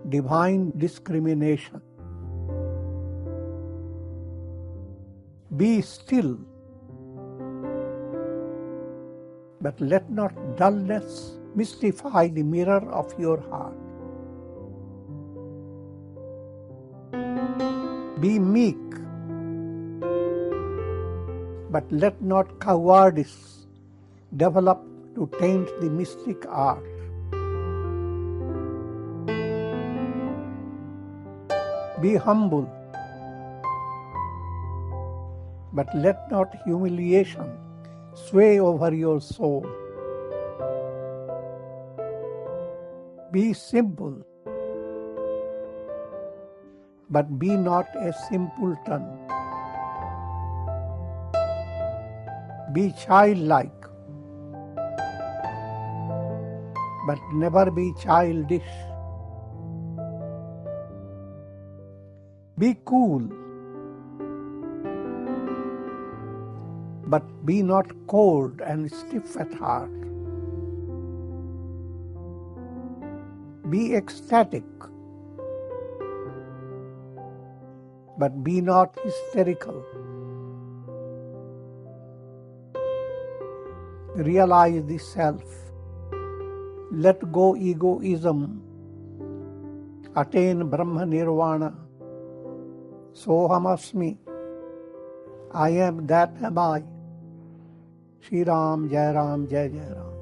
divine discrimination. Be still, but let not dullness mystify the mirror of your heart. Be meek, but let not cowardice develop to taint the mystic art. Be humble, but let not humiliation sway over your soul. Be simple, but be not a simpleton. Be childlike, but never be childish. Be cool, but be not cold and stiff at heart. Be ecstatic, but be not hysterical. Realize the self. Let go egoism. Attain Brahma-Nirvana. Soham Asmi. I am that am I. Shri Raam, Jai Raam, Jai Jai Raam.